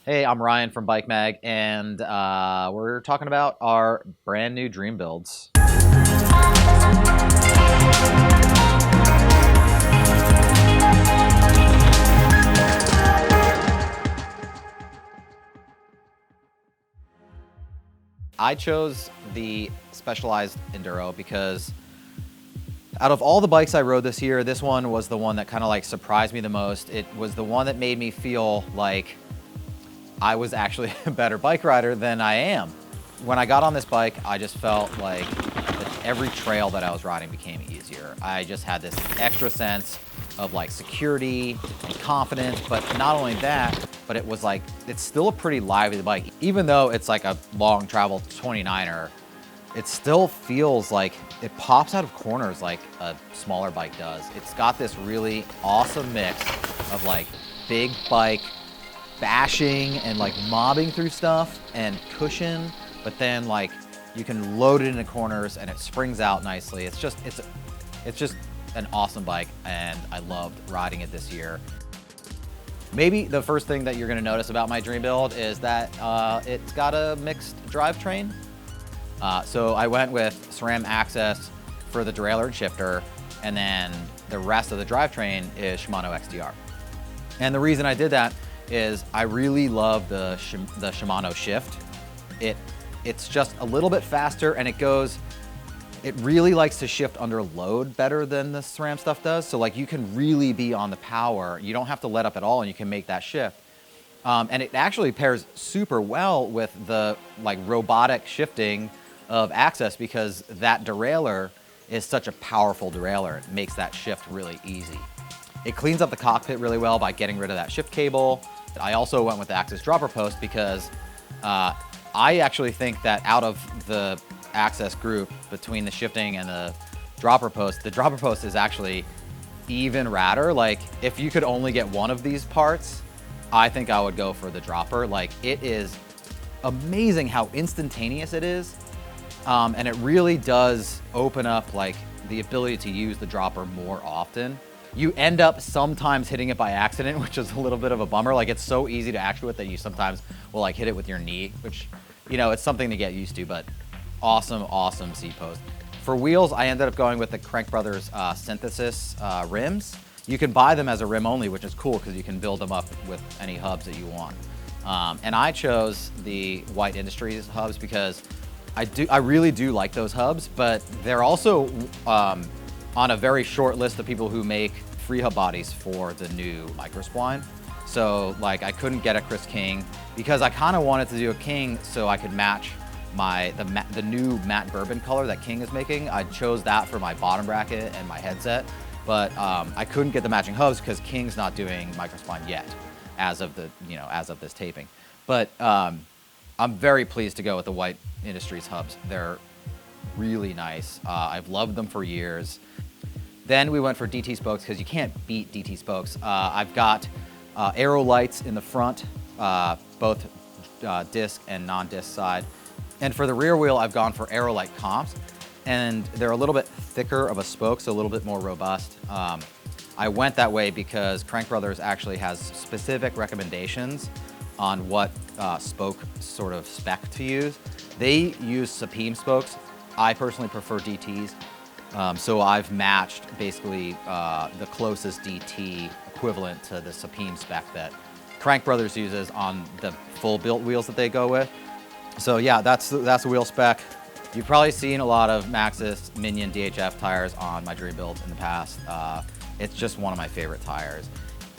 Hey, I'm Ryan from Bike Mag, and we're talking about our brand new dream builds. I chose the Specialized Enduro because out of all the bikes I rode this year, this one was the one that kind of like surprised me the most. It was the one that made me feel like I was actually a better bike rider than I am. When I got on this bike, I just felt like every trail that I was riding became easier. I just had this extra sense of like security and confidence, but not only that, but it was like, it's still a pretty lively bike. Even though it's like a long travel 29er, it still feels like it pops out of corners like a smaller bike does. It's got this really awesome mix of like big bike bashing and like mobbing through stuff and cushion, but then like you can load it into corners and it springs out nicely. It's just an awesome bike, and I loved riding it this year. Maybe the first thing that you're gonna notice about my dream build is that it's got a mixed drivetrain. So I went with SRAM AXS for the derailleur and shifter, and then the rest of the drivetrain is Shimano XTR. And the reason I did that is I really love the Shimano shift. It's just a little bit faster, and it really likes to shift under load better than the SRAM stuff does. So like you can really be on the power. You don't have to let up at all, and you can make that shift. And it actually pairs super well with the like robotic shifting of AXS, because that derailleur is such a powerful derailleur. It makes that shift really easy. It cleans up the cockpit really well by getting rid of that shift cable. I also went with the AXS dropper post because I actually think that out of the AXS group, between the shifting and the dropper post is actually even radder. Like if you could only get one of these parts, I think I would go for the dropper. Like it is amazing how instantaneous it is. And it really does open up like the ability to use the dropper more often. You end up sometimes hitting it by accident, which is a little bit of a bummer. Like it's so easy to actuate that you sometimes will like hit it with your knee, which, you know, it's something to get used to, but awesome seat post. For wheels, I ended up going with the Crank Brothers Synthesis rims. You can buy them as a rim only, which is cool because you can build them up with any hubs that you want. And I chose the White Industries hubs because I really do like those hubs, but they're also on a very short list of people who make free hub bodies for the new micro spline. So like I couldn't get a Chris King because I kind of wanted to do a King so I could match the new matte bourbon color that King is making. I chose that for my bottom bracket and my headset, but I couldn't get the matching hubs because King's not doing micro spline yet, as of this taping. But I'm very pleased to go with the White Industries hubs. They're really nice. I've loved them for years. Then we went for DT spokes because you can't beat DT spokes. I've got aero lights in the front, both disc and non-disc side. And for the rear wheel, I've gone for aero light comps, and they're a little bit thicker of a spoke, so a little bit more robust. I went that way because Crank Brothers actually has specific recommendations on what spoke sort of spec to use. They use Sapim spokes. I personally prefer DTs. So I've matched basically the closest DT equivalent to the Sapim spec that Crank Brothers uses on the full built wheels that they go with. So yeah, that's the wheel spec. You've probably seen a lot of Maxxis Minion DHF tires on my dream builds in the past. It's just one of my favorite tires.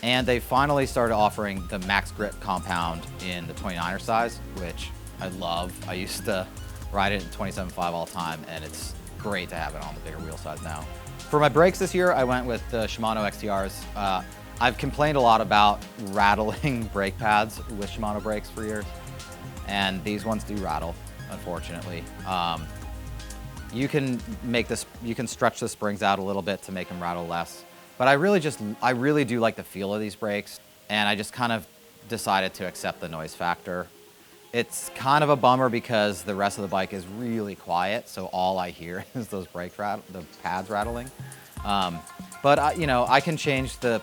And they finally started offering the Max Grip compound in the 29er size, which I love. I used to ride it in 27.5 all the time, and it's great to have it on the bigger wheel size now. For my brakes this year, I went with the Shimano XTRs. I've complained a lot about rattling brake pads with Shimano brakes for years, and these ones do rattle, unfortunately. You can stretch the springs out a little bit to make them rattle less. But I really do like the feel of these brakes, and I just kind of decided to accept the noise factor. It's kind of a bummer because the rest of the bike is really quiet, so all I hear is those the pads rattling. But I can change the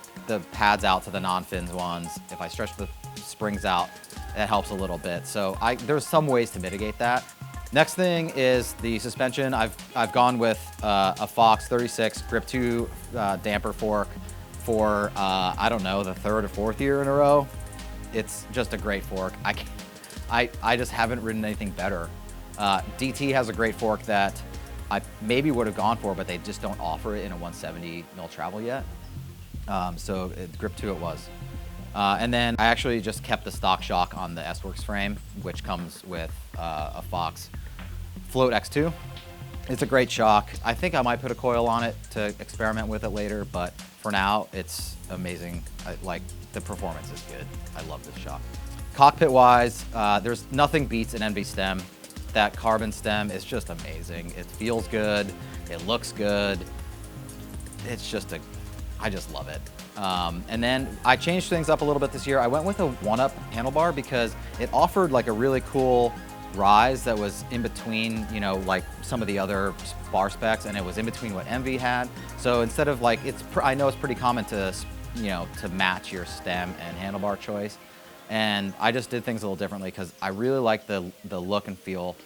pads out to the non-fins ones. If I stretch the springs out that helps a little bit. So there's some ways to mitigate that. Next thing is the suspension. I've gone with a Fox 36 Grip 2 damper fork for, I don't know, the 3rd or 4th year in a row. It's just a great fork. I just haven't ridden anything better. DT has a great fork that I maybe would have gone for, but they just don't offer it in a 170 mil travel yet. So Grip 2 it was. And then I actually just kept the stock shock on the S-Works frame, which comes with a Fox Float X2. It's a great shock. I think I might put a coil on it to experiment with it later, but for now, it's amazing. Like, the performance is good. I love this shock. Cockpit-wise, there's nothing beats an Enve stem. That carbon stem is just amazing. It feels good. It looks good. It's just I just love it. And then I changed things up a little bit this year. I went with a 1-up handlebar because it offered like a really cool rise that was in between, you know, like some of the other bar specs, and it was in between what Enve had. So instead of like, I know it's pretty common to, you know, to match your stem and handlebar choice. And I just did things a little differently because I really like the look and feel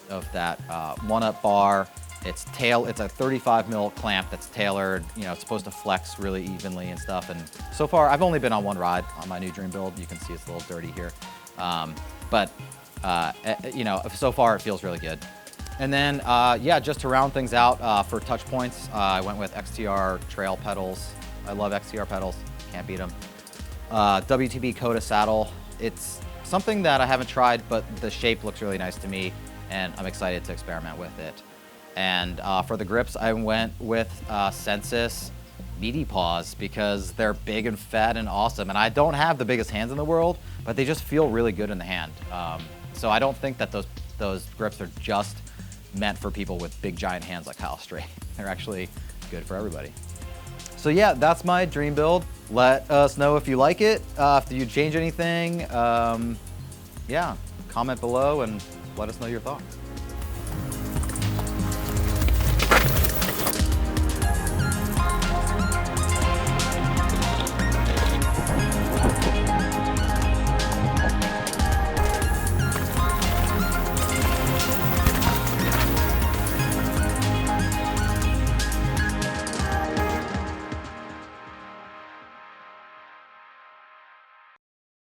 of that 1-up bar. It's a 35 mil clamp that's tailored, you know, it's supposed to flex really evenly and stuff. And so far, I've only been on one ride on my new Dream build. You can see it's a little dirty here. You know, so far it feels really good. And then, yeah, just to round things out for Touchpoints, I went with XTR trail pedals. I love XTR pedals, can't beat them. WTB Coda saddle. It's something that I haven't tried, but the shape looks really nice to me, and I'm excited to experiment with it. And for the grips, I went with Sensus Meaty Paws because they're big and fat and awesome. And I don't have the biggest hands in the world, but they just feel really good in the hand. So I don't think that those grips are just meant for people with big giant hands like Kyle Strait. They're actually good for everybody. So yeah, that's my Dream build. Let us know if you like it, if you change anything. Yeah, comment below and let us know your thoughts.